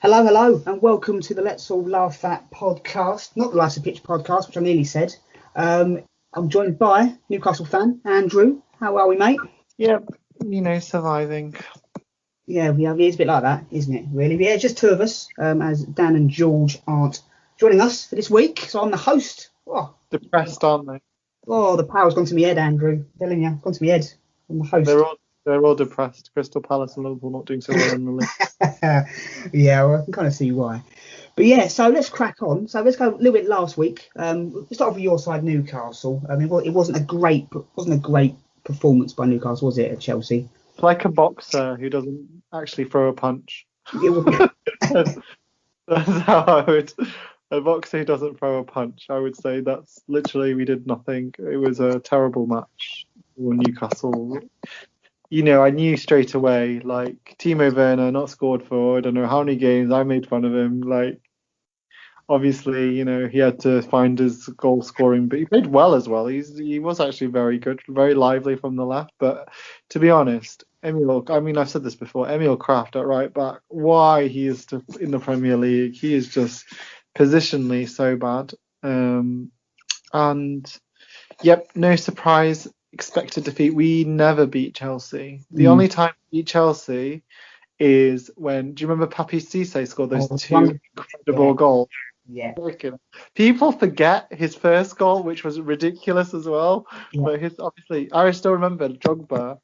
Hello, hello, and welcome to the Let's All Laugh At podcast, not the Life's a Pitch podcast, which I nearly said. I'm joined by Newcastle fan Andrew. How are we, mate? Yeah, surviving. Yeah, it's a bit like that, isn't it? Really? But yeah, just two of us, as Dan and George aren't joining us for this week. So I'm the host. Oh, depressed, aren't they? Oh, the power's gone to my head, Andrew. I'm telling you, gone to my head. I'm the host. They're all depressed. Crystal Palace and Liverpool not doing so well in the league. Yeah, well, I can kind of see why. But yeah, so let's crack on. So let's go a little bit last week. We'll start off with your side, Newcastle. I mean, it wasn't a great performance by Newcastle, was it, at Chelsea? It's like a boxer who doesn't actually throw a punch. That's how I would. A boxer who doesn't throw a punch. I would say that's literally, we did nothing. It was a terrible match for Newcastle. I knew straight away, like, Timo Werner not scored for I don't know how many games. I made fun of him. Like, obviously, he had to find his goal scoring, but he played well as well. He was actually very good, very lively from the left. But to be honest, I've said this before, Emil Kraft at right back, why he is in the Premier League? He is just positionally so bad. And yep, no surprise. Expected defeat. We never beat Chelsea. The only time we beat Chelsea is when, do you remember Papi Cisse scored those two incredible goals? Yeah. People forget his first goal, which was ridiculous as well. Yeah. But I still remember Drogba.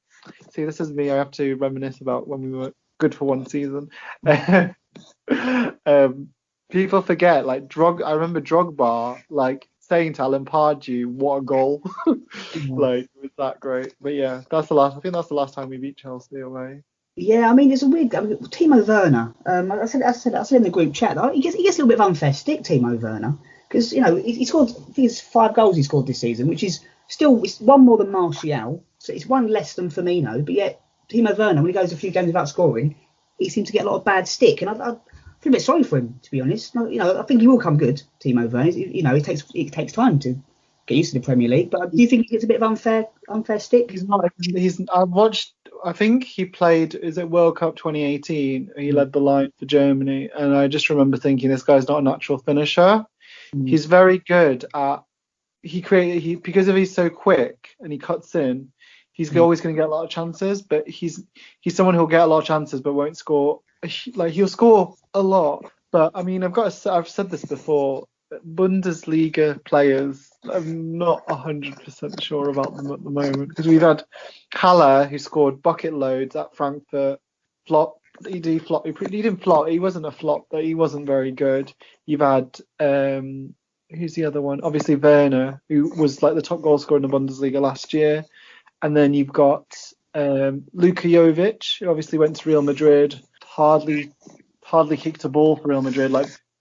See, this is me. I have to reminisce about when we were good for one season. People forget, I remember Drogba, saying to Alan Pardew, what a goal. It was that great. But yeah, I think that's the last time we beat Chelsea away. Yeah, I mean, it's a weird. Timo Werner. I said in the group chat that he gets a little bit of unfair stick, Timo Werner, because he scored. I think it's 5 goals he scored this season, which is still one more than Martial, so it's one less than Firmino. But yet Timo Werner, when he goes a few games without scoring, he seems to get a lot of bad stick, and I feel a bit sorry for him, to be honest. I think he will come good, Timo Werner. It takes time to get used to the Premier League, but do you think he gets a bit of unfair stick? He's not. I think he played, is it World Cup 2018? He led the line for Germany, and I just remember thinking, this guy's not a natural finisher. He's very good at, because of he's so quick and he cuts in, he's always going to get a lot of chances, but he's someone who'll get a lot of chances but won't score. He'll score a lot, but I mean, I've said this before, Bundesliga players, I'm not 100% sure about them at the moment, because we've had Haller, who scored bucket loads at Frankfurt, flop. He didn't flop. He wasn't a flop, but he wasn't very good. You've had who's the other one? Obviously Werner, who was the top goal scorer in the Bundesliga last year, and then you've got Luka Jovic, who obviously went to Real Madrid, hardly kicked a ball for Real Madrid.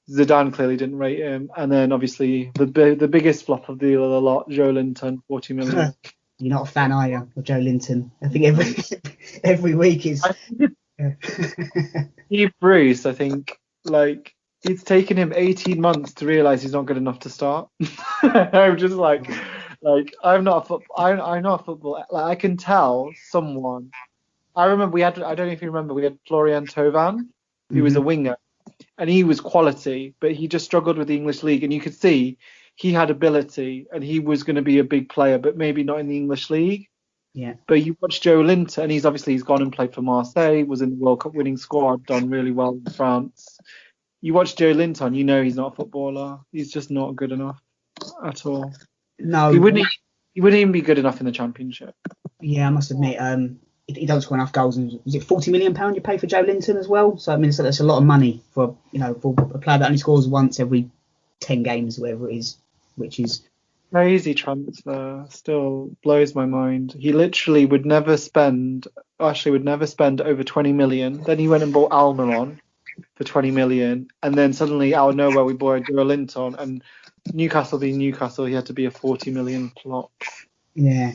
Zidane clearly didn't rate him, and then obviously the biggest flop of the lot, Joe Linton, 40 million. You're not a fan, are you, of Joe Linton? I think every week is. Steve Bruce, I think, it's taken him 18 months to realise he's not good enough to start. I'm just I'm not a football. I can tell someone. I remember I don't know if you remember, we had Florian Thauvin, who was a winger, and he was quality, but he just struggled with the English league, and you could see he had ability and he was going to be a big player, but maybe not in the English league. Yeah. But you watch Joe Linton, and he's gone and played for Marseille, was in the World Cup winning squad, done really well in France. You watch Joe Linton, he's not a footballer. He's just not good enough at all. No, he wouldn't even be good enough in the Championship. Yeah, I must admit, he doesn't score enough goals. And was it £40 million you pay for Joe Linton as well? So I mean, that's a lot of money for for a player that only scores once every 10 games, whatever it is, which is crazy transfer. Still blows my mind. He literally would never spend over 20 million. Then he went and bought Almiron for 20 million, and then suddenly out of nowhere we bought Joe Linton, and Newcastle being Newcastle, he had to be a 40 million flop. Yeah.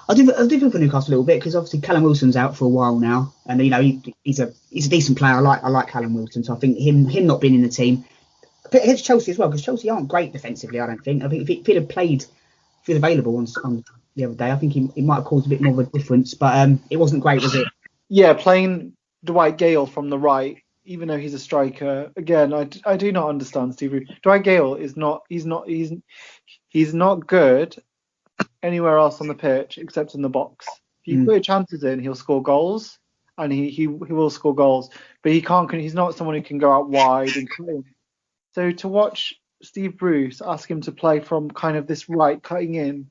I do feel for Newcastle a little bit, because obviously Callum Wilson's out for a while now, and he's a decent player. I like Callum Wilson, so I think him not being in the team against Chelsea as well, because Chelsea aren't great defensively. I don't think. I think if he'd have played, if he was available on the other day, I think he might have caused a bit more of a difference. But it wasn't great, was it? Yeah, playing Dwight Gale from the right, even though he's a striker, again, I do not understand Steve Bruce. Dwight Gale is not. He's not good anywhere else on the pitch except in the box. If you put your chances in, he'll score goals, and he will score goals. But he can't. He's not someone who can go out wide and clean. So to watch Steve Bruce ask him to play from kind of this right cutting in,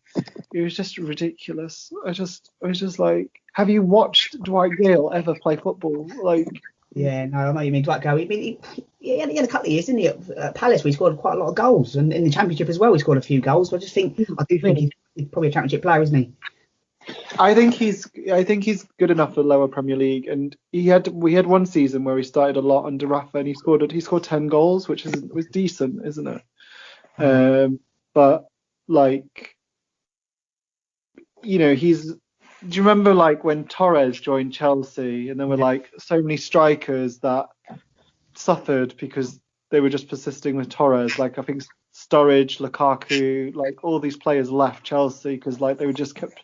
it was just ridiculous. I was just like, have you watched Dwight Gale ever play football? Like, yeah, no, I know what you mean. Dwight Gale. I mean, he had a couple of years, didn't he, at Palace, where he scored quite a lot of goals, and in the Championship as well, he scored a few goals. So I do think he's probably a Championship player, isn't he? I think he's good enough for lower Premier League, and we had one season where he started a lot under Rafa, and he scored 10 goals, which was decent, isn't it? But like, you know, do you remember like when Torres joined Chelsea, and there were like so many strikers that suffered because they were just persisting with Torres? Like I think Sturridge, Lukaku, like all these players left Chelsea because like they were just kept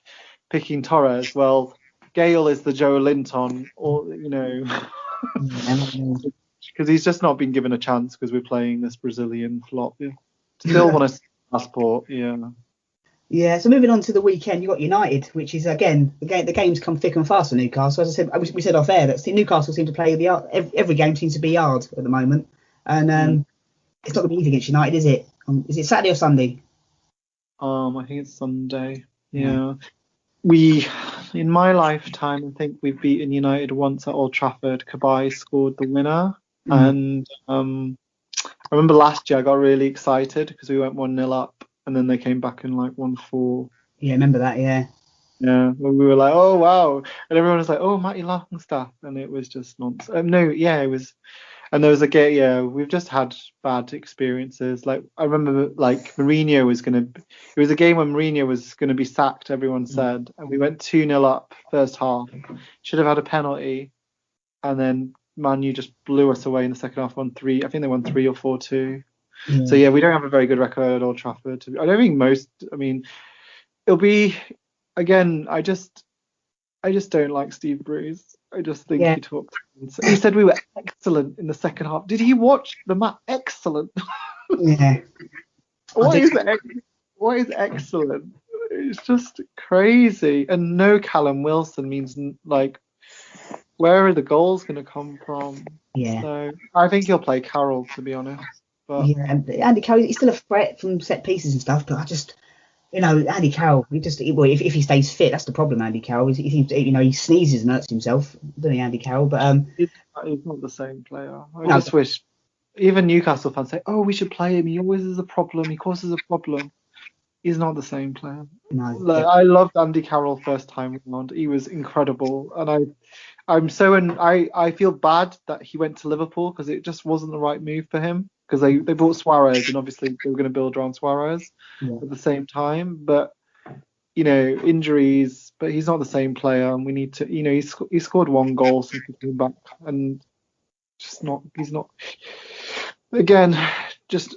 picking Torres. Well, Gale is the Joe Linton, or you know, because he's just not been given a chance because we're playing this Brazilian flop. Yeah. Still want a passport, yeah. Yeah, so moving on to the weekend, you got United, which is again the games come thick and fast for Newcastle. As I said, we said off air that Newcastle seem to play every game seems to be hard at the moment, and it's not going to be easy against United, is it? Is it Saturday or Sunday? I think it's Sunday. Yeah. In my lifetime, I think we've beaten United once at Old Trafford. Cabaye scored the winner, and I remember last year I got really excited because we went 1-0 up, and then they came back and like 1-4. Yeah, I remember that. Yeah. Yeah, when we were like, oh wow, and everyone was like, oh, Matty Longstaff, and it was just nonsense. It was, and there was a game. Yeah, we've just had bad experiences. Like I remember, like Mourinho it was a game when Mourinho was gonna be sacked. Everyone said, and we went 2-0 up first half. Should have had a penalty, and then Man U just blew us away in the second half. 1-3. I think they won 3 or 4-2. Yeah. So yeah, we don't have a very good record at Old Trafford. I don't think it'll be. Again, I just don't like Steve Bruce. I just think he talks. He said we were excellent in the second half. Did he watch the match? Excellent. Yeah. What is excellent? It's just crazy. And no Callum Wilson means like, where are the goals going to come from? Yeah. So I think he'll play Carroll, to be honest. But yeah, and Andy Carroll, he's still a threat from set pieces and stuff, but I just. Andy Carroll, if he stays fit, that's the problem. Andy Carroll, he sneezes and hurts himself. Don't he, Andy Carroll? But he's not the same player. I just wish even Newcastle fans say, "Oh, we should play him. He always is a problem. He causes a problem." He's not the same player. No, I loved Andy Carroll first time around. He was incredible, and I feel bad that he went to Liverpool because it just wasn't the right move for him. Because they bought Suarez, and obviously they were going to build around Suarez at the same time. But injuries. But he's not the same player, and we need to. He scored 1 goal since he came back, and just not. He's not. Again, just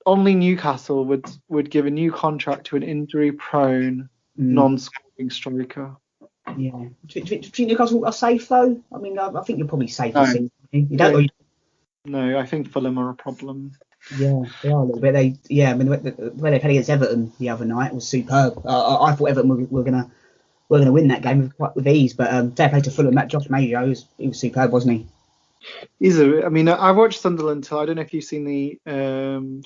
only Newcastle would give a new contract to an injury-prone, non-scoring striker. Yeah. Do you think Newcastle are safe though? I mean, I think you're probably safe. No, I think Fulham are a problem. Yeah, they are a little bit. I mean, the way they played against Everton the other night was superb. I thought Everton were gonna win that game with ease, but fair play to Fulham. That Josh Mayo, he was superb, wasn't he? I watched Sunderland till. I don't know if you've seen the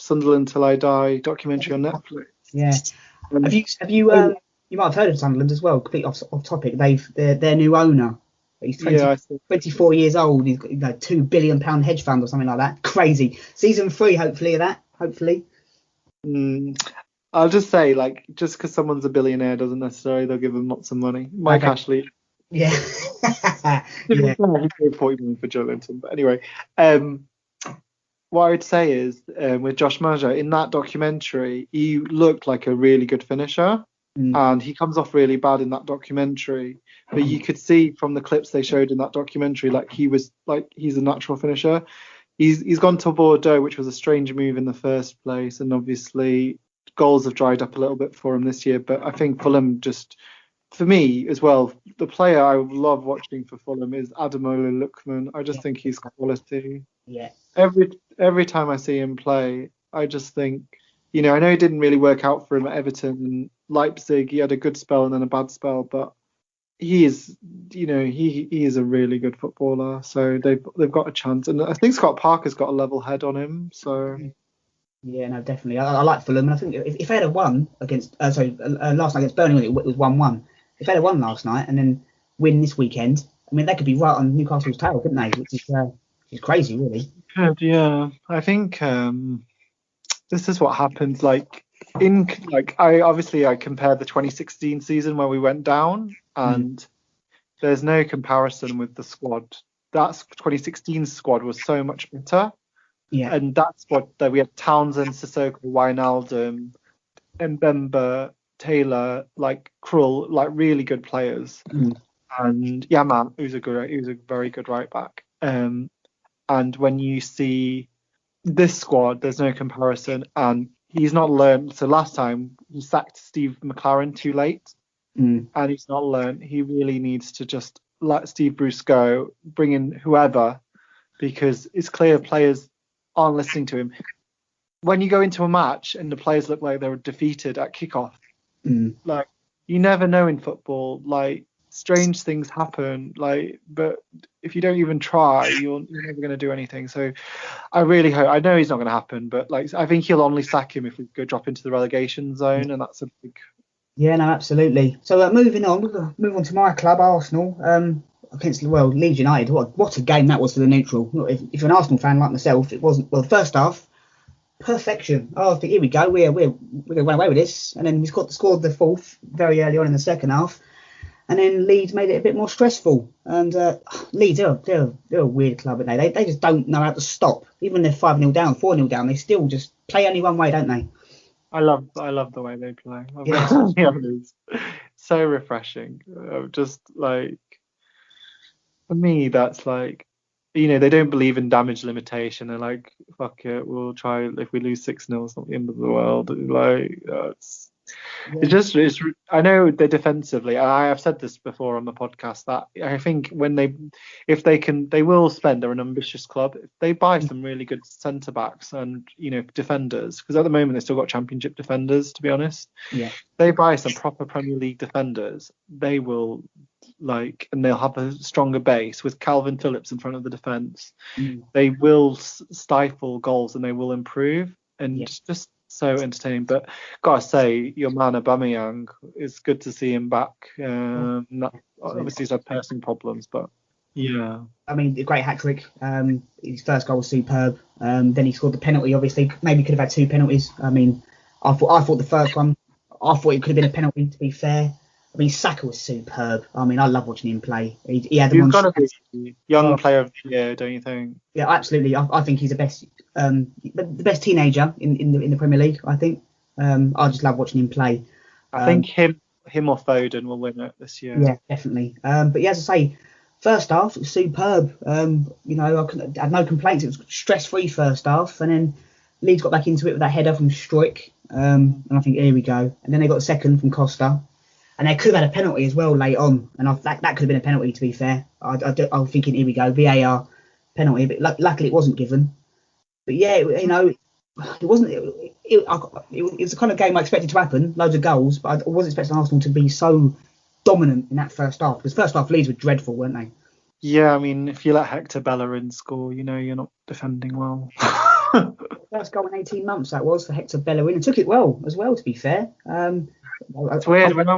Sunderland Till I Die documentary on Netflix. Yeah. Have you? You might have heard of Sunderland as well. Complete off topic. Their new owner. He's 24 years old. He's got £2 billion hedge fund or something like that. Crazy. Season 3, hopefully, of that. Hopefully. I'll just say, like, just because someone's a billionaire doesn't necessarily they'll give them lots of money. Mike Ashley. Yeah. He paid 40 million for Joe Linton. But anyway, what I would say is with Josh Maja, in that documentary, he looked like a really good finisher. And he comes off really bad in that documentary, but you could see from the clips they showed in that documentary, like he's a natural finisher. He's gone to Bordeaux, which was a strange move in the first place, and obviously goals have dried up a little bit for him this year. But I think Fulham for me as well, the player I love watching for Fulham is Ademola Lookman. I just think he's quality. Yeah. Every time I see him play, I just think, I know it didn't really work out for him at Everton and Leipzig. He had a good spell and then a bad spell, but he is, he is a really good footballer. So they've got a chance, and I think Scott Parker's got a level head on him. So yeah, no, definitely. I like Fulham, and I think if they had won against, last night against Burnley, it was 1-1. If they had won last night and then win this weekend, I mean, they could be right on Newcastle's tail, couldn't they? Which is crazy, really. Good, yeah. I think this is what happens. I compared the 2016 season where we went down, and there's no comparison with the squad. That 2016 squad was so much better. Yeah. And that squad that we had Townsend, Sissoko, Wijnaldum, Mbemba, Taylor, Krul, really good players. And Yaman, who's a very good right back. And when you see this squad, there's no comparison, and he's not learned. So last time he sacked Steve McLaren too late, and he's not learned. He really needs to just let Steve Bruce go, bring in whoever, because it's clear players aren't listening to him. When you go into a match and the players look like they were defeated at kickoff, you never know in football. Strange things happen, but if you don't even try, you're never going to do anything. So I really hope, I know he's not going to happen, but I think he'll only sack him if we go drop into the relegation zone, and that's a big... Yeah, no, absolutely. So moving on, we'll move on to my club, Arsenal, against Leeds United. What a game that was for the neutral. If you're an Arsenal fan like myself, it wasn't. Well, the first half, perfection. I think, here we go, we're going to run away with this, and then we scored the fourth very early on in the second half. And then Leeds made it a bit more stressful. And Leeds, they're a weird club, aren't they? They just don't know how to stop. Even when they're 5-0 down, 4-0 down, they still just play only one way, don't they? I love the way they play. So refreshing. Just for me, that's they don't believe in damage limitation. They're fuck it, we'll try. If we lose 6-0, it's not the end of the world. I know they're defensively. I have said this before on the podcast that I think if they will spend. They're an ambitious club. If they buy some really good centre backs and defenders, because at the moment they've still got Championship defenders. To be honest, they buy some proper Premier League defenders. They will and they'll have a stronger base with Calvin Phillips in front of the defence. They will stifle goals and they will improve, and just so entertaining. But gotta say, your man Aubameyang, it's good to see him back. Obviously he's had personal problems, but yeah. I mean, a great hat trick. His first goal was superb. Then he scored the penalty. Obviously, maybe could have had 2 penalties. I mean, I thought the first one, it could have been a penalty. To be fair, I mean, Saka was superb. I mean, I love watching him play. He had He's got to be young player of the year, don't you think? Yeah, absolutely. I think he's the best teenager in the Premier League. I think. I just love watching him play. I think him or Foden will win it this year. Yeah, definitely. But yeah, as I say, first half it was superb. I had no complaints. It was stress-free first half, and then Leeds got back into it with that header from Struijk. And I think, here we go. And then they got a second from Costa. And they could have had a penalty as well late on, and that could have been a penalty. To be fair, I was thinking, here we go, VAR penalty, but luckily it wasn't given. But yeah, it wasn't. It was the kind of game I expected to happen, loads of goals, but I wasn't expecting Arsenal to be so dominant in that first half. Because first half Leeds were dreadful, weren't they? Yeah, I mean, if you let Hector Bellerin score, you're not defending well. First goal in 18 months that was for Hector Bellerin, and took it well as well. To be fair. It's weird when I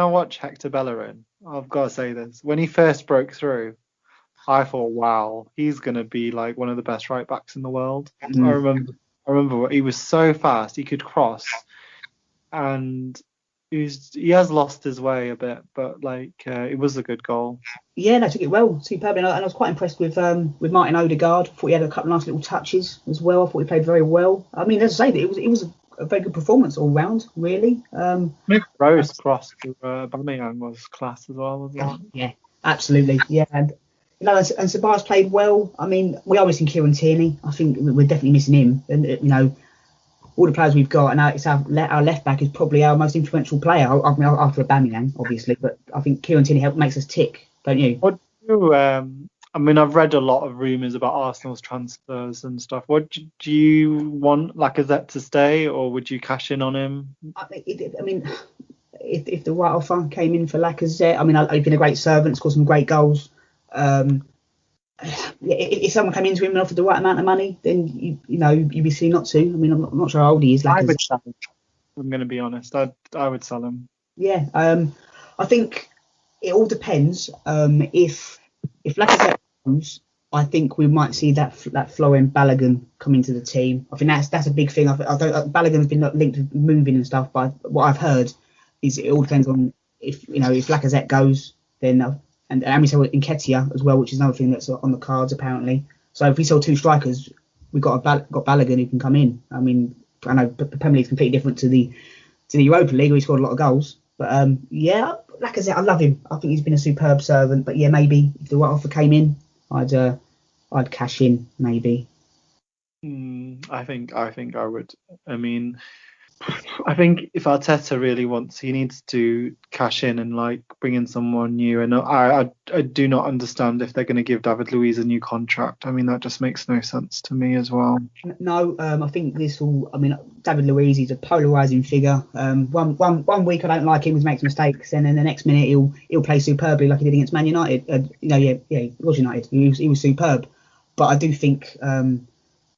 watch Hector Bellerin. I've got to say this: when he first broke through, I thought, wow, he's gonna be one of the best right backs in the world. I remember he was so fast, he could cross, and he has lost his way a bit, but it was a good goal. Yeah, they took it well, superb, and I was quite impressed with Martin Odegaard. I thought he had a couple of nice little touches as well. I thought he played very well. I mean, as I say, it was a very good performance all round, really. Rose cross to Aubameyang was class as well, wasn't it? Yeah, absolutely. Yeah, and Ceballos played well. I mean, we are missing Kieran Tierney. I think we're definitely missing him. And all the players we've got, and it's our left back is probably our most influential player. I mean, after Aubameyang, obviously, but I think Kieran Tierney makes us tick, don't you? What do I mean, I've read a lot of rumours about Arsenal's transfers and stuff. What do you want Lacazette to stay, or would you cash in on him? I mean, if the right offer came in for Lacazette, I mean, he's been a great servant, scored some great goals. If someone came into him and offered the right amount of money, then you'd be silly not to. I mean, I'm not sure how old he is. I would sell him. I'm going to be honest. I would sell him. Yeah. I think it all depends. If Lacazette comes, I think we might see that Florian Balogun come into the team. I think that's a big thing. Balogun's been linked with moving and stuff, but what I've heard is it all depends on if Lacazette goes, then. And we sell Nketiah as well, which is another thing that's on the cards apparently. So if we sell 2 strikers, we've got Balogun who can come in. I mean, I know the Premier League is completely different to the Europa League, where he scored a lot of goals. But Lacazette, I love him. I think he's been a superb servant. But yeah, maybe if the right offer came in, I'd cash in maybe. I think I would. I mean, I think if Arteta really wants, he needs to cash in and like bring in someone new. And I do not understand if they're going to give David Luiz a new contract. I mean, that just makes no sense to me as well. No, I think this will. I mean, David Luiz, he's a polarising figure. One week I don't like him, he makes mistakes, and then the next minute he'll play superbly like he did against Man United. He was United. He was superb. But I do think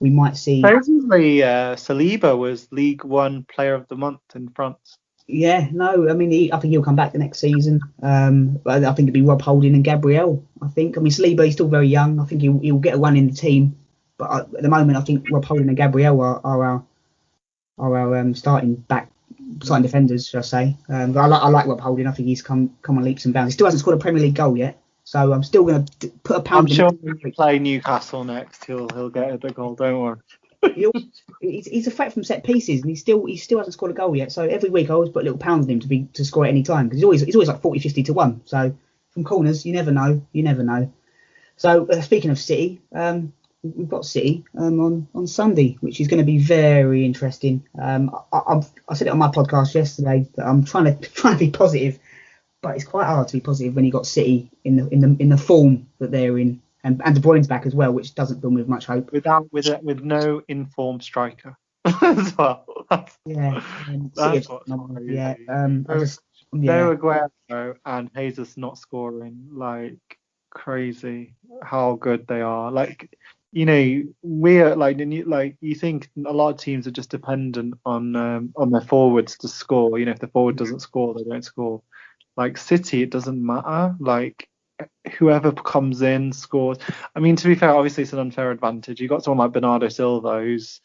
we might see. Supposedly, Saliba was League One Player of the Month in France. Yeah, no, I mean, I think he'll come back the next season. But I think it'll be Rob Holding and Gabriel. I think. I mean, Saliba, he's still very young. I think he'll get a run in the team. But at the moment, I think Rob Holding and Gabriel are our starting defenders, should I say? But I like Rob Holding. I think he's come on leaps and bounds. He still hasn't scored a Premier League goal yet. So I'm still going to put a pound. I'm sure when we play Newcastle next, he'll get a goal. Don't worry. He's a threat from set pieces, and he still hasn't scored a goal yet. So every week I always put a little pound on him to score at any time, because he's always like 40-50 to 1. So from corners, you never know. So speaking of City, we've got City on Sunday, which is going to be very interesting. I said it on my podcast yesterday that I'm trying to be positive. But it's quite hard to be positive when you got City in the form that they're in, and De Bruyne's back as well, which doesn't fill me with much hope. With no informed striker as well. That's what Aguero and Jesus not scoring like crazy. How good they are! Like, we're like you think a lot of teams are just dependent on their forwards to score. If the forward doesn't score, they don't score. Like City, it doesn't matter. Like whoever comes in scores. I mean, to be fair, obviously it's an unfair advantage. You've got someone like Bernardo Silva, who's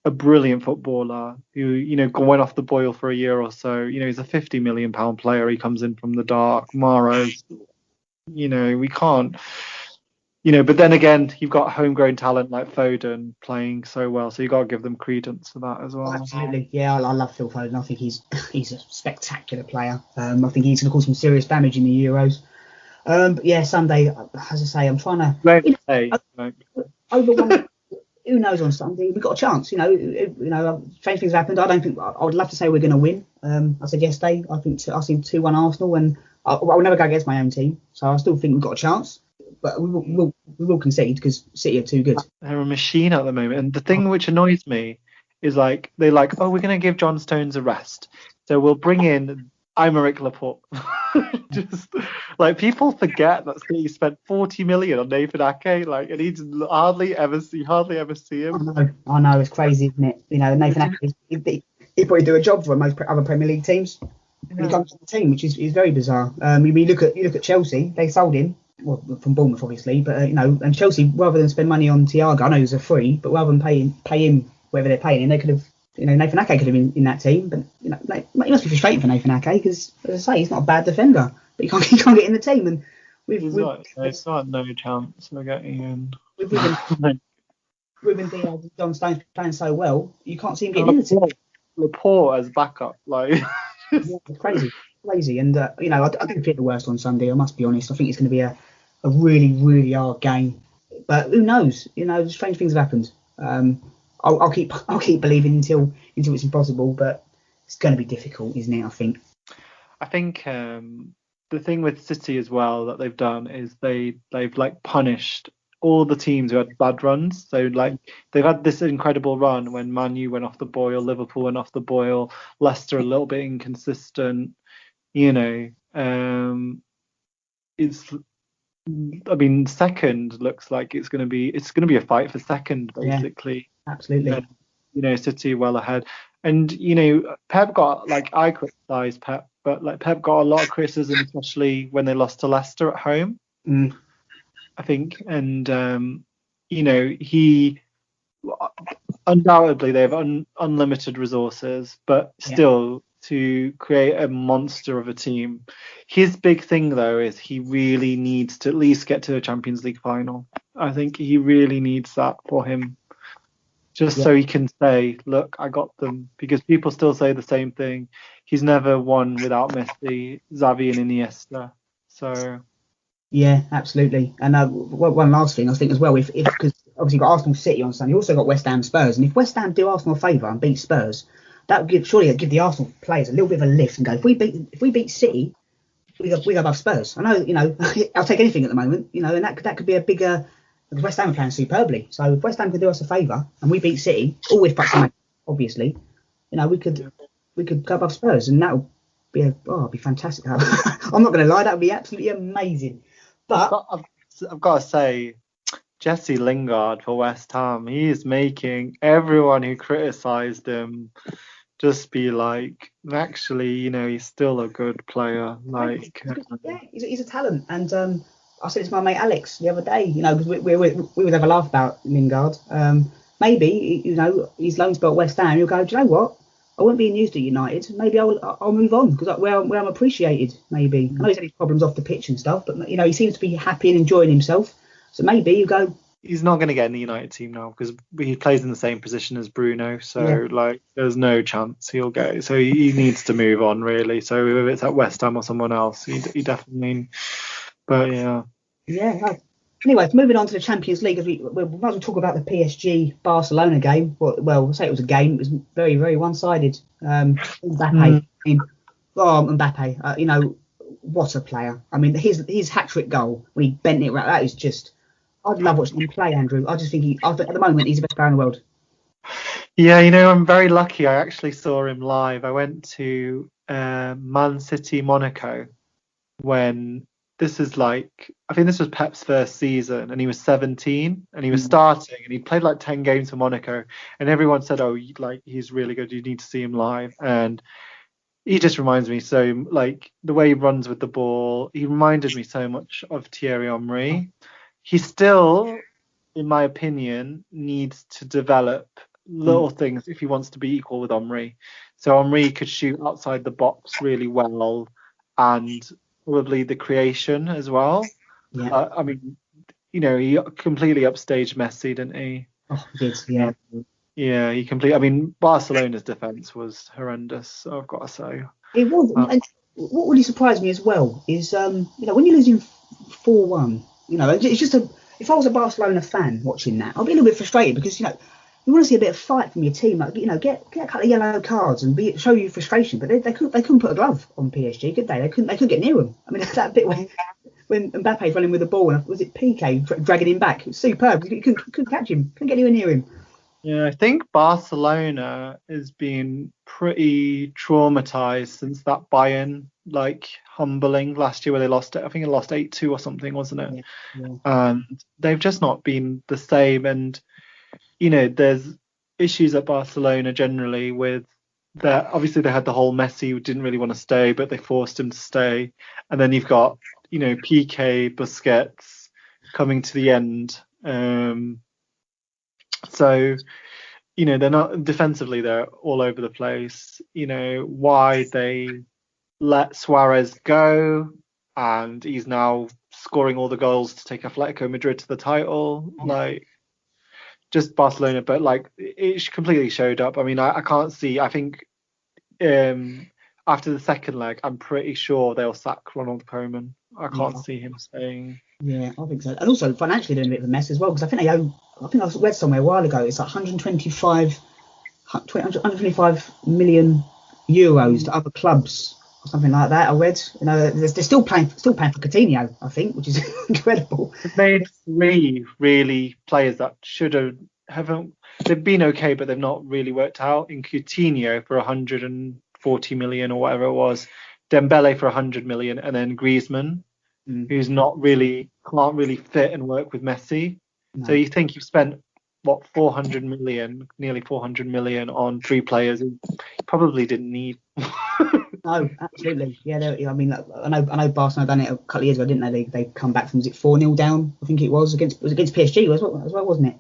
a brilliant footballer, who went off the boil for a year or so. He's a £50 million player. He comes in from the dark. Mahrez, we can't. But then again, you've got homegrown talent like Foden playing so well, so you got to give them credence for that as well. Absolutely, yeah, I love Phil Foden. I think he's a spectacular player. I think he's going to cause some serious damage in the Euros. But yeah, Sunday, as I say, I'm trying to. Over one. Who knows on Sunday? We've got a chance. Strange things have happened. I don't think I would love to say we're going to win. I said yesterday, I think 2-1 Arsenal, and I'll never go against my own team, so I still think we've got a chance. But we will concede because City are too good. They're a machine at the moment. And the thing which annoys me is we're going to give John Stones a rest. So we'll bring in Aymeric Laporte. Just people forget that City spent 40 million on Nathan Ake. And you hardly ever see him. I know, it's crazy, isn't it? Nathan Ake, he'd probably do a job for most other Premier League teams. When he comes to the team, which is very bizarre. You look at Chelsea, they sold him. Well, from Bournemouth, obviously, but and Chelsea, rather than spend money on Thiago, I know he's a free, but rather than pay him whatever they're paying him, they could have, Nathan Ake could have been in that team. But it must be frustrating for Nathan Ake because, as I say, he's not a bad defender, but he can't get in the team. And it's not no chance of getting in. With Ruben Diaz and John Stones playing so well, you can't see him getting in the team. Laporte as backup, it's crazy, and I didn't feel the worst on Sunday. I must be honest. I think it's going to be a really, really hard game. But who knows? Strange things have happened. I'll keep believing until it's impossible, but it's going to be difficult, isn't it? I think. I think the thing with City as well that they've done is they've like punished all the teams who had bad runs. So like they've had this incredible run when Man U went off the boil, Liverpool went off the boil, Leicester a little bit inconsistent. You know, second looks like it's going to be a fight for second basically. Yeah, absolutely. City well ahead, and Pep got I criticised Pep, but like Pep got a lot of criticism, especially when they lost to Leicester at home. I think, and he undoubtedly they have unlimited resources, but still to create a monster of a team. His big thing though is he really needs to at least get to a Champions League final. I think he really needs that for him. Just so he can say, look, I got them. Because people still say the same thing. He's never won without Messi, Xavi and Iniesta. So... Yeah, absolutely. And one last thing, I think as well, if because obviously you've got Arsenal City on Sunday, you also got West Ham Spurs. And if West Ham do Arsenal a favour and beat Spurs, that would give the Arsenal players a little bit of a lift and go, if we beat City, we go above Spurs. I know, I'll take anything at the moment, and that could be a bigger... West Ham are playing superbly, so if West Ham could do us a favour and we beat City, all with practice, obviously, we could go above Spurs, and that would be fantastic. I'm not going to lie, that would be absolutely amazing. But I've got to say, Jesse Lingard for West Ham, he is making everyone who criticised him just be like, actually, he's still a good player. He's a talent, and I said it to my mate Alex the other day, because we would have a laugh about Lingard. Maybe, his loan spell at West Ham, he'll go, do you know what? I won't be used at United. Maybe I'll move on because where I'm appreciated. Maybe I know he's had his problems off the pitch and stuff, but he seems to be happy and enjoying himself. So maybe you go. He's not going to get in the United team now because he plays in the same position as Bruno. So there's no chance he'll go. So he needs to move on really. So if it's at West Ham or someone else, he definitely. But yeah. Yeah. Anyway, moving on to the Champions League, we might as well talk about the PSG Barcelona game. Well, we'll say it was a game. It was very, very one-sided. Mbappe, what a player. I mean, his hat-trick goal when he bent it right, that is just... I'd love watching him play, Andrew. I just think at the moment he's the best player in the world. Yeah, I'm very lucky. I actually saw him live. I went to Man City Monaco when... I think this was Pep's first season, and he was 17, and he was starting, and he played 10 games for Monaco, and everyone said, oh, he's really good, you need to see him live. And he just reminds me so, the way he runs with the ball, he reminded me so much of Thierry Henry. He still, in my opinion, needs to develop little things if he wants to be equal with Henry. So Henry could shoot outside the box really well, and probably the creation as well. Yeah. He completely upstaged Messi, didn't he? Oh, he did, yeah. Yeah, he completely... Barcelona's defence was horrendous, I've got to say. It was. And what really surprised me as well is, when you're losing 4-1, it's just if I was a Barcelona fan watching that, I'd be a little bit frustrated because, you want to see a bit of fight from your team, get a couple of yellow cards and show you frustration. But they couldn't put a glove on PSG, could they? They couldn't get near him. I mean, that bit when Mbappe's running with the ball and was it Piqué dragging him back? It was superb. You couldn't catch him, couldn't get anywhere near him. Yeah, I think Barcelona has been pretty traumatized since that Bayern humbling last year where they lost it. I think they lost 8-2 or something, wasn't it? Yeah. And they've just not been the same. And there's issues at Barcelona generally with that. Obviously, they had the whole Messi who didn't really want to stay, but they forced him to stay. And then you've got, Piqué, Busquets coming to the end. So, they're not defensively, they're all over the place. Why they let Suarez go, and he's now scoring all the goals to take Atletico Madrid to the title. Just Barcelona, but it completely showed up. I mean, I can't see. I think after the second leg, I'm pretty sure they'll sack Ronald Koeman. I can't see him staying. Yeah, I think so. And also financially they're in a bit of a mess as well, because I think they owe. I think I read somewhere a while ago. It's like 125 million euros to other clubs or something like that. I read. You know, they're still paying for Coutinho, I think, which is incredible. They've made three really players that haven't they've been okay, but they've not really worked out. In Coutinho for 140 million or whatever it was, Dembele for 100 million, and then Griezmann, who's can't really fit and work with Messi. No. So you think you've spent what 400 million, nearly 400 million on three players who probably didn't need. No, absolutely. Yeah, I mean, I know Barcelona done it a couple of years ago, didn't they? They come back from, was it 4-0 down? I think it was against PSG as well, wasn't it?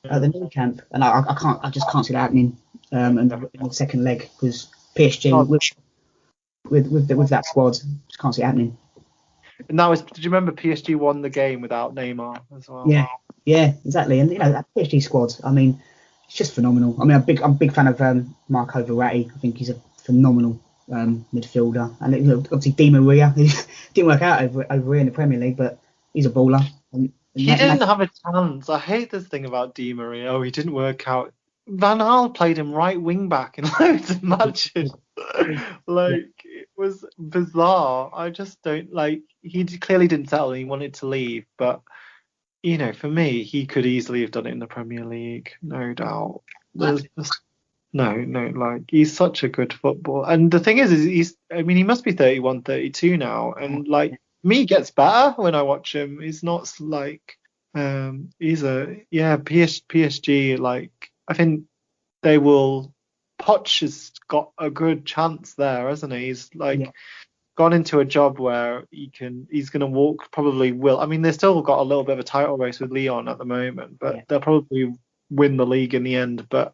At the new camp, and I just can't see that happening. In the second leg, because PSG with that squad, just can't see it happening. And did you remember PSG won the game without Neymar as well? Yeah, exactly. And you know that PSG squad, I mean, it's just phenomenal. I mean, I'm a big fan of Marco Verratti. I think he's a phenomenal midfielder. And you know, obviously Di Maria, who didn't work out over here in the Premier League, but he's a baller. He didn't have a chance. I hate this thing about Di Maria. Oh, he didn't work out. Van Gaal played him right wing back in loads of matches. It was bizarre. I just don't he clearly didn't settle and he wanted to leave, but you know, for me, he could easily have done it in the Premier League, no doubt. There's just he's such a good footballer. And the thing is he must be 31, 32 now, and me gets better when I watch him. He's not PSG, I think they will. Poch has got a good chance there, hasn't he? He's gone into a job where he's going to walk, probably will. I mean, they've still got a little bit of a title race with Lyon at the moment, but they'll probably win the league in the end, but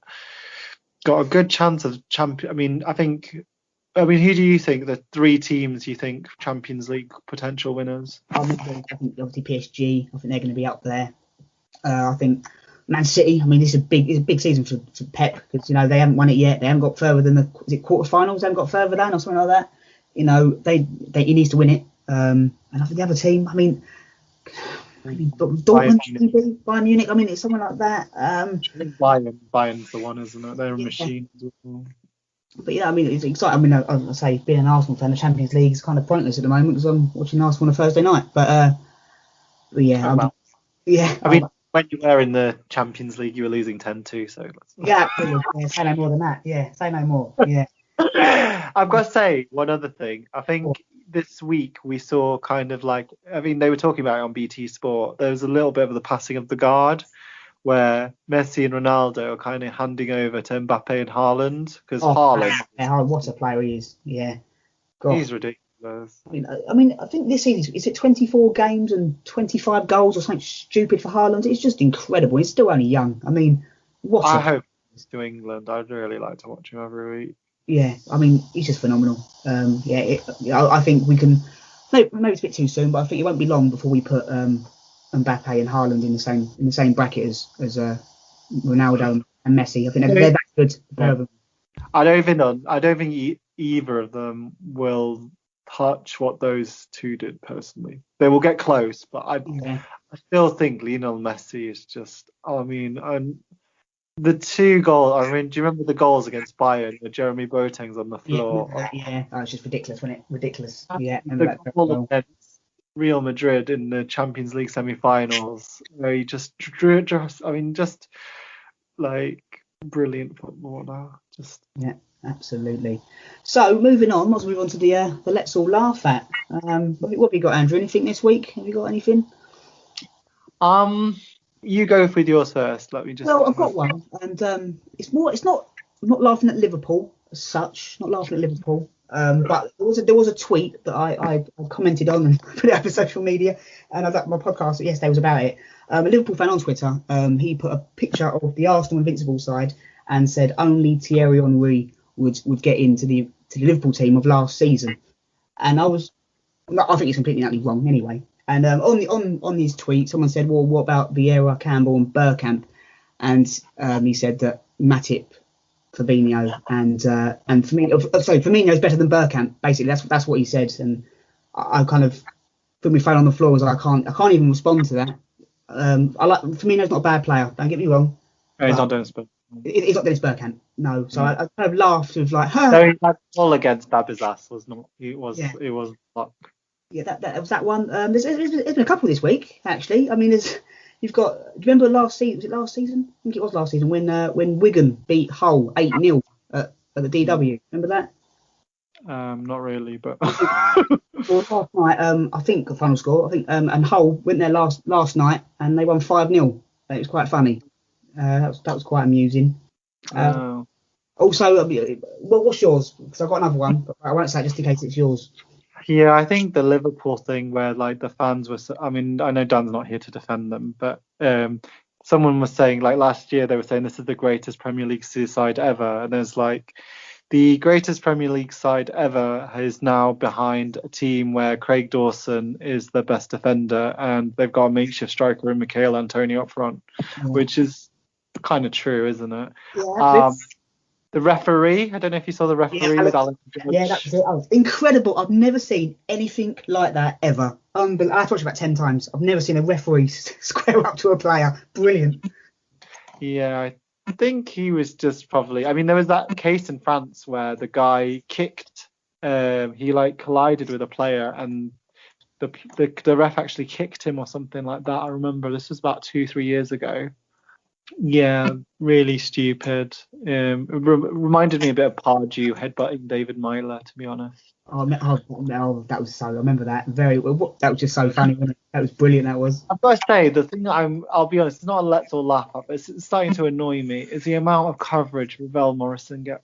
got a good chance of champion. I mean, who do you think the three teams you think Champions League potential winners? I think obviously PSG. I think they're going to be up there. I think Man City. I mean, this is a big season for Pep, because you know they haven't won it yet. They haven't got further than the quarterfinals. They haven't got further than or something like that. You know, he needs to win it. And I think the other team. I mean Dortmund, Bayern Munich. I mean, it's something like that. Bayern's the one, isn't it? They're a machine. But yeah, I mean, it's exciting. I mean, I say being an Arsenal fan, the Champions League is kind of pointless at the moment because I'm watching Arsenal on a Thursday night. But yeah, I mean, when you were in the Champions League, you were losing 10-2. So say no more than that. Yeah, say no more. Yeah. I've got to say one other thing. I think this week we saw they were talking about it on BT Sport. There was a little bit of the passing of the guard, where Messi and Ronaldo are kind of handing over to Mbappe and Haaland, because Haaland, what a player he is. Yeah, God. He's ridiculous. I mean, I think this season is it 24 games and 25 goals or something stupid for Haaland. It's just incredible. He's still only young. I mean, I hope he's to England. I'd really like to watch him every week. Yeah, I mean, he's just phenomenal. I think we can. Maybe it's a bit too soon, but I think it won't be long before we put Mbappe and Haaland in the same bracket as Ronaldo and Messi. I think they're that good. Yeah. I don't think either of them will touch what those two did personally. They will get close, but I still think Lionel Messi is just. The two goals. I mean, do you remember the goals against Bayern where Jeremy Boateng's on the floor? Yeah, that was just ridiculous, wasn't it? Ridiculous. Yeah. The goal against Real Madrid in the Champions League semi-finals, where he just brilliant footballer. Yeah, absolutely. So moving on, let's move on to the Let's All Laugh At. What have you got, Andrew? Anything this week? Have you got anything? You go with yours first. Let me just. Well, I've got one, and it's not. I'm not laughing at Liverpool as such. Not laughing at Liverpool. But there was a tweet that I commented on and put it up on social media, and my podcast yesterday was about it. A Liverpool fan on Twitter, he put a picture of the Arsenal Invincible side and said only Thierry Henry would get into the Liverpool team of last season, and I think it's completely and utterly wrong anyway. And on his tweet, someone said, well, what about Vieira, Campbell and Bergkamp? And he said that Matip, Fabinho and Firmino. Sorry, Firmino is better than Bergkamp. Basically, that's what he said. And I kind of put my phone on the floor. I was like, I can't even respond to that. Firmino's not a bad player. Don't get me wrong. He's not Dennis Bergkamp. He's not Dennis Bergkamp. No. So I kind of laughed with like, No, that goal against Dabizas was not. It was. Yeah. It was luck. Yeah, that was that one. There's been a couple this week actually. I mean, you've got. Do you remember last season? Was it last season? I think it was last season when Wigan beat Hull 8-0 at the DW. Remember that? Not really, but Well, last night, I think the final score. I think and Hull went there last night and they won 5-0. It was quite funny. That was quite amusing. Also, what's yours? Because I've got another one, but I won't say it just in case it's yours. Yeah, I think the Liverpool thing where like the fans were. I mean, I know Dan's not here to defend them, but someone was saying like last year they were saying this is the greatest Premier League side ever, and there's like the greatest Premier League side ever is now behind a team where Craig Dawson is the best defender, and they've got a makeshift striker in Michail Antonio up front, which is kind of true, isn't it? Yeah, the referee, I don't know if you saw the referee with Alan George. Yeah, that was it. Oh, incredible. I've never seen anything like that ever. I've watched it about 10 times. I've never seen a referee square up to a player. Brilliant. Yeah, I think he was just probably. I mean, there was that case in France where the guy kicked. He like collided with a player, and the ref actually kicked him or something like that. I remember this was about 2-3 years ago. Yeah, really stupid. It reminded me a bit of Pardew headbutting David Myler, to be honest. Oh, that was so. I remember that. That was just so funny, wasn't it? That was brilliant. That was. I've got to say, the thing that I'll be honest, it's not a let's all laugh at, but it's starting to annoy me, is the amount of coverage Ravel Morrison gets.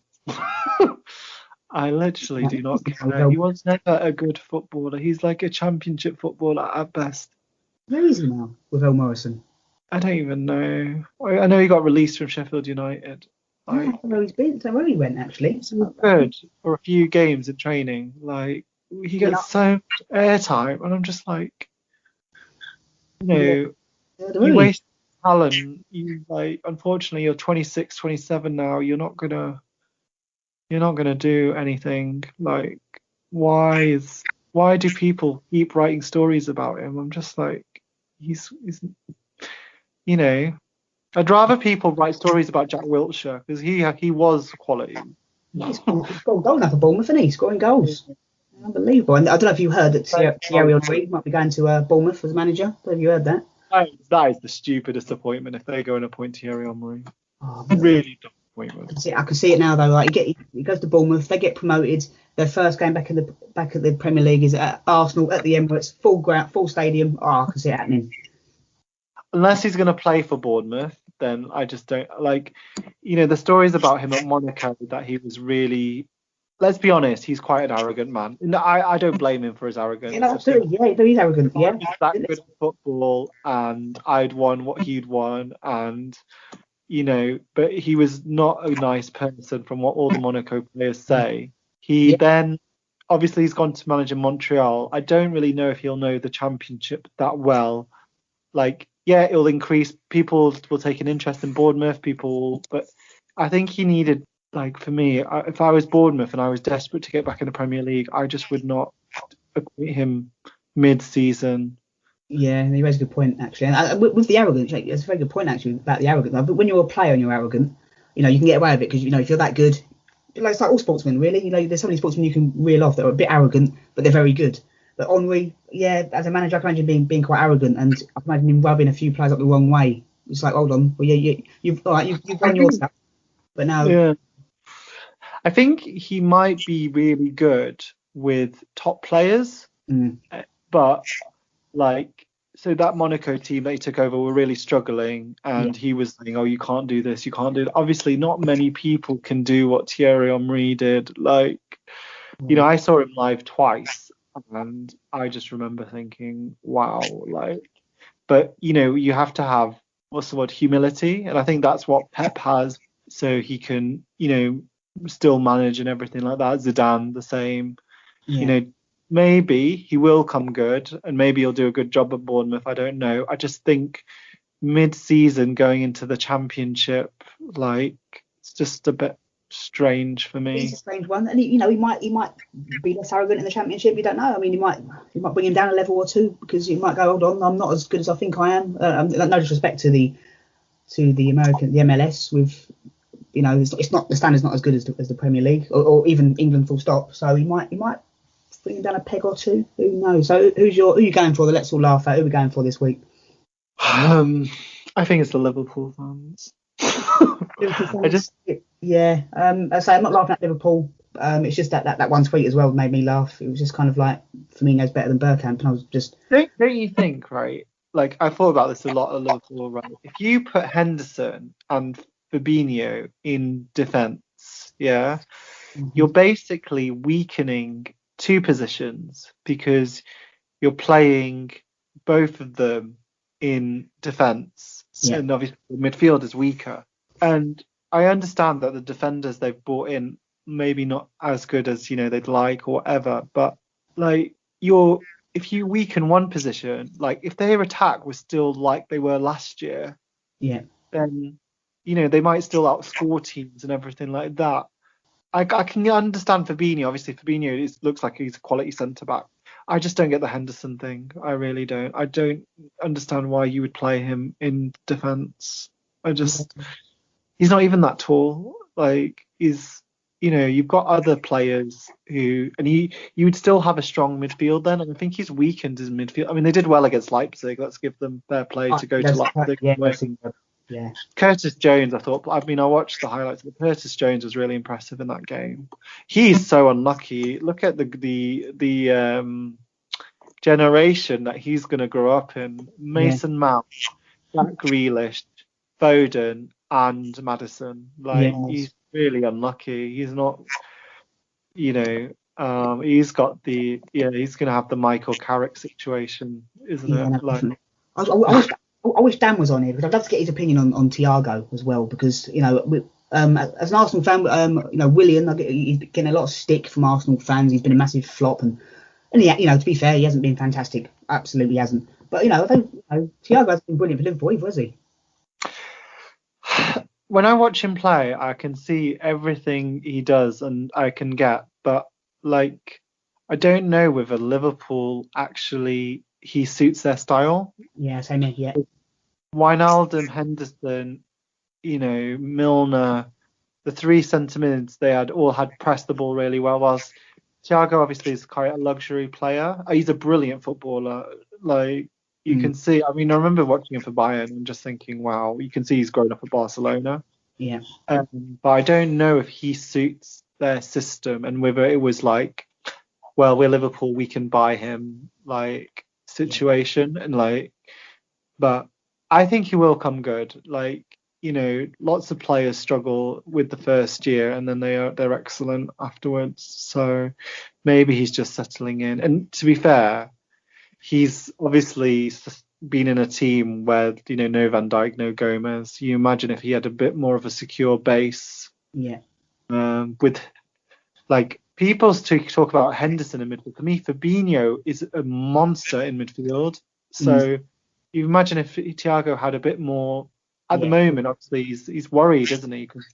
I literally do not care. He was never a good footballer. He's like a championship footballer at best. Where is he now, Ravel Morrison? I don't even know. I know he got released from Sheffield United. I don't know where he's been. So where he went actually. So good for a few games in training. Like he gets so much airtime, and I'm just like, you waste talent. You like, unfortunately, you're 26, 27 now. You're not gonna do anything. Like, why do people keep writing stories about him? I'm just like, he's. I'd rather people write stories about Jack Wilshere because he was quality. He's got goal now for Bournemouth, isn't he? Scoring goals. Unbelievable. And I don't know if you heard that Thierry Henry might be going to Bournemouth as manager. I don't know if you heard that. That is the stupidest appointment if they go and appoint Thierry Henry. Really dumb appointment. I can see it now though. Like he goes to Bournemouth, they get promoted. Their first game back at the Premier League is at Arsenal at the Emirates, full stadium. I can see it happening. Unless he's going to play for Bournemouth, then I just don't like. The stories about him at Monaco that he was really. Let's be honest, he's quite an arrogant man. No, I don't blame him for his arrogance. Yeah, absolutely. Yeah, he's arrogant. Yeah, he's that good at football, and I'd won what he'd won, and but he was not a nice person from what all the Monaco players say. Then obviously he's gone to manage in Montreal. I don't really know if he'll know the championship that well. Like, yeah, it'll increase. People will take an interest in Bournemouth. But I think he needed, like, for me, if I was Bournemouth and I was desperate to get back in the Premier League, I just would not appoint him mid-season. Yeah, he raised a good point actually. And with the arrogance, it's a very good point actually about the arrogance. But when you're a player and you're arrogant, you can get away with it because if you're that good, it's like all sportsmen really. There's so many sportsmen you can reel off that are a bit arrogant, but they're very good. But Henry, as a manager, I can imagine being quite arrogant, and I can imagine him rubbing a few players up the wrong way. It's like, hold on, well, you've won your stuff, but now. Yeah. I think he might be really good with top players, but so that Monaco team that he took over were really struggling, and he was saying, "Oh, you can't do this, you can't do that." Obviously, not many people can do what Thierry Henry did. I saw him live twice. And I just remember thinking, wow, but you have to have, what's the word, humility. And I think that's what Pep has, so he can, still manage and everything like that. Zidane, the same. Maybe he will come good and maybe he'll do a good job at Bournemouth. I don't know. I just think mid-season going into the championship, it's just a bit strange for me. He's a strange one, and he might be less arrogant in the Championship. You don't know. I mean, he might bring him down a level or two because he might go, hold on, I'm not as good as I think I am. No disrespect to the American, the MLS. With it's not, the standard's not as good as the Premier League or even England full stop. So he might bring him down a peg or two. Who knows? So who you going for? The Let's All Laugh at. Who are we going for this week? I think it's the Liverpool fans. I say I'm not laughing at Liverpool. It's just that one tweet as well made me laugh. It was just kind of like Firmino's better than Bergkamp, and I was just. Don't you think, right? Like, I thought about this a lot at Liverpool, right? If you put Henderson and Fabinho in defence, yeah, you're basically weakening two positions because you're playing both of them in defence, and obviously the midfield is weaker. And I understand that the defenders they've brought in maybe not as good as they'd like or whatever, but like if you weaken one position, like if their attack was still like they were last year, then they might still outscore teams and everything like that. I can understand Fabinho. Obviously, Fabinho looks like he's a quality centre back. I just don't get the Henderson thing. I really don't. I don't understand why you would play him in defence. He's not even that tall. Like, you've got other players you would still have a strong midfield then. And I think he's weakened his midfield. I mean, they did well against Leipzig. Let's give them fair play to go to Leipzig. Yeah. Curtis Jones, I watched the highlights. Curtis Jones was really impressive in that game. He's so unlucky. Look at the generation that he's going to grow up in. Mason Mount, Jack Grealish, Foden, and Maddison. He's really unlucky. He's not, he's got he's going to have the Michael Carrick situation, isn't it? I wish Dan was on here because I'd love to get his opinion on Thiago as well, because as an Arsenal fan, Willian, he's getting a lot of stick from Arsenal fans. He's been a massive flop, and to be fair, he hasn't been fantastic. Absolutely hasn't. But I don't Thiago hasn't been brilliant for Liverpool either, has he? When I watch him play, I can see everything he does and I can get, but I don't know whether Liverpool actually he suits their style. Yeah, same here. Yeah. Wijnaldum, Henderson, Milner, the three centre mids they all had pressed the ball really well. Whilst Thiago obviously is quite a luxury player. He's a brilliant footballer. You can see. I mean, I remember watching him for Bayern and just thinking, wow, you can see he's grown up at Barcelona. Yeah. But I don't know if he suits their system and whether it was well, we're Liverpool, we can buy him situation and but I think he will come good. Lots of players struggle with the first year and then they're excellent afterwards. So maybe he's just settling in. And to be fair, he's obviously been in a team where no Van Dijk, no Gomez. You imagine if he had a bit more of a secure base. Yeah. With people talk about Henderson in midfield. For me, Fabinho is a monster in midfield. So you imagine if Thiago had a bit more. At the moment, obviously, he's worried, isn't he? Because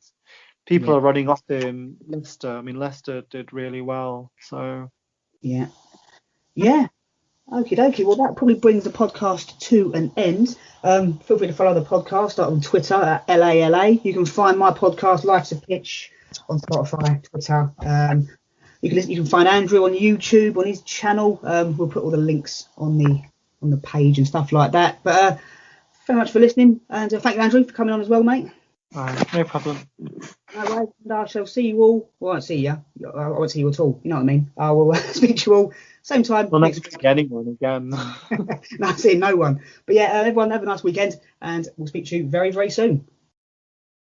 people are running off him. Leicester did really well. So. Yeah. Okie dokie. Well, that probably brings the podcast to an end. Feel free to follow the podcast on Twitter at LALA. You can find my podcast, Life's a Pitch, on Spotify, Twitter. You can find Andrew on YouTube on his channel. We'll put all the links on the page and stuff like that. But very much for listening, and thank you, Andrew, for coming on as well, mate. No problem. No way, and I shall see you all. Well, I won't see you. I won't see you at all. You know what I mean? I will speak to you all same time. Well, next week, anyone again. No, seeing no one. But yeah, everyone have a nice weekend, and we'll speak to you very, very soon.